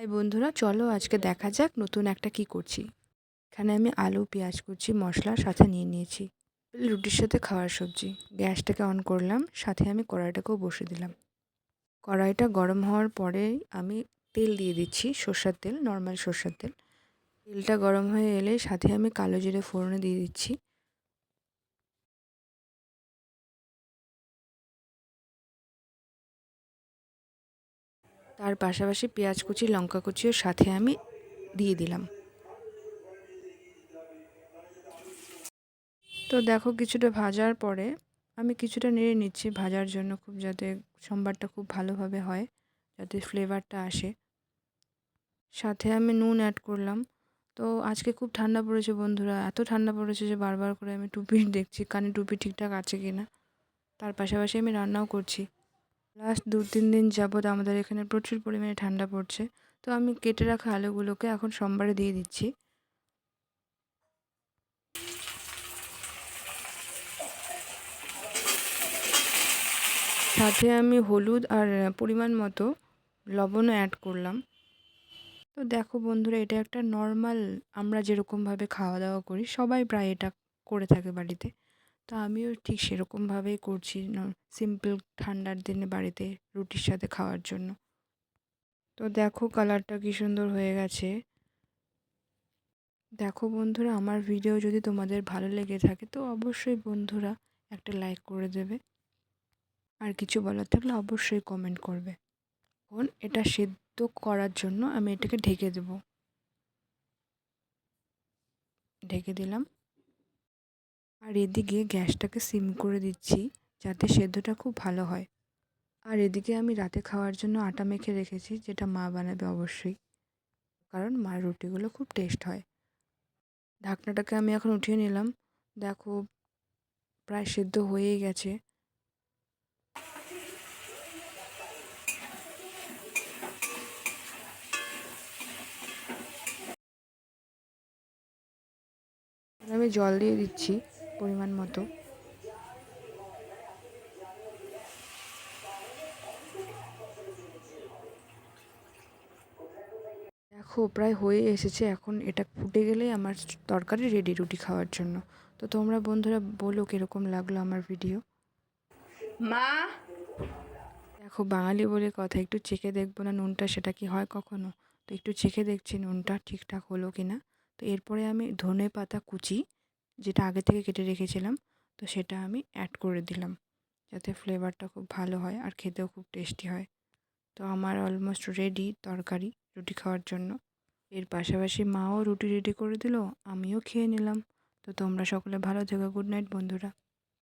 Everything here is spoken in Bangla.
হাই বন্ধুরা, চলো আজকে দেখা যাক নতুন একটা কি করছি। এখানে আমি আলু পেঁয়াজ কুচি মশলার সাথে নিয়ে নিয়েছি। রুটির সাথে খাওয়ার সবজি। গ্যাসটাকে অন করলাম, সাথে আমি কড়াইটাকেও বসিয়ে দিলাম। কড়াইটা গরম হওয়ার পরে আমি তেল দিয়ে দিচ্ছি, সর্ষের তেল, নর্মাল সর্ষের তেল। তেলটা গরম হয়ে এলে সাথে আমি কালো জিরে ফোড়নে দিয়ে দিচ্ছি। তার পাশাপাশি পেঁয়াজ কুচি লঙ্কা কুচিও সাথে আমি দিয়ে দিলাম। তো দেখো কিছুটা ভাজার পরে আমি কিছুটা নেড়ে নিচ্ছি ভাজার জন্য, খুব যাতে সম্বারটা খুব ভালোভাবে হয়, যাতে ফ্লেভারটা আসে। সাথে আমি নুন অ্যাড করলাম। তো আজকে খুব ঠান্ডা পড়েছে বন্ধুরা, এত ঠান্ডা পড়েছে যে বারবার করে আমি টুপি দেখছি কানে টুপি ঠিকঠাক আছে কি না। তার পাশাপাশি আমি রান্নাও করছি। লাস্ট 2-3 দিন যাবৎ আমাদের এখানে প্রচুর পরিমাণে ঠান্ডা পড়ছে। তো আমি কেটে রাখা আলুগুলোকে এখন সম্বারে দিয়ে দিচ্ছি। সাথে আমি হলুদ আর পরিমাণ মতো লবণও অ্যাড করলাম। তো দেখো বন্ধুরা, এটা একটা নর্মাল, আমরা যেরকমভাবে খাওয়া দাওয়া করি সবাই প্রায় এটা করে থাকে বাড়িতে। তো আমিও ঠিক সেরকমভাবেই করছি, সিম্পল ঠান্ডার দিনে বাড়িতে রুটির সাথে খাওয়ার জন্য। তো দেখো কালারটা কী সুন্দর হয়ে গেছে। দেখো বন্ধুরা, আমার ভিডিও যদি তোমাদের ভালো লেগে থাকে তো অবশ্যই বন্ধুরা একটা লাইক করে দেবে, আর কিছু বলার থাকলে অবশ্যই কমেন্ট করবে। এখন এটা সেদ্ধ করার জন্য আমি এটাকে ঢেকে দেব। ঢেকে দিলাম। আর এদিকে গ্যাসটাকে সিম করে দিচ্ছি, যাতে সেদ্ধটা খুব ভালো হয়। আর এদিকে আমি রাতে খাওয়ার জন্য আটা মেখে রেখেছি, যেটা মা বানাবে অবশ্যই, কারণ মার রুটিগুলো খুব টেস্ট হয়। ঢাকনাটাকে আমি এখন উঠিয়ে নিলাম। দেখো প্রায় সেদ্ধ হয়েই গেছে। আমি জল দিয়ে দিচ্ছি পরিমাণ মতো। দেখো প্রায় হয়ে এসেছে, এখন এটা ফুটে গেলেই আমার তরকারি রেডি রুটি খাওয়ার জন্য। তো তোমরা বন্ধুরা বলো কীরকম লাগলো আমার ভিডিও। মা দেখো বাঙালি বলে কথা, একটু চেখে দেখবো না নুনটা, সেটা কি হয় কখনো? তো একটু চেখে দেখছি নুনটা ঠিকঠাক হলো কি না। তো এরপরে আমি ধনে পাতা কুচি, যেটা আগে থেকে কেটে রেখেছিলাম, তো সেটা আমি অ্যাড করে দিলাম, যাতে ফ্লেভারটা খুব ভালো হয় আর খেতেও খুব টেস্টি হয়। তো আমার অলমোস্ট রেডি তরকারি রুটি খাওয়ার জন্য। এর পাশাপাশি মাও রুটি রেডি করে দিল, আমিও খেয়ে নিলাম। তো তোমরা সকলে ভালো থেকো। গুড নাইট বন্ধুরা।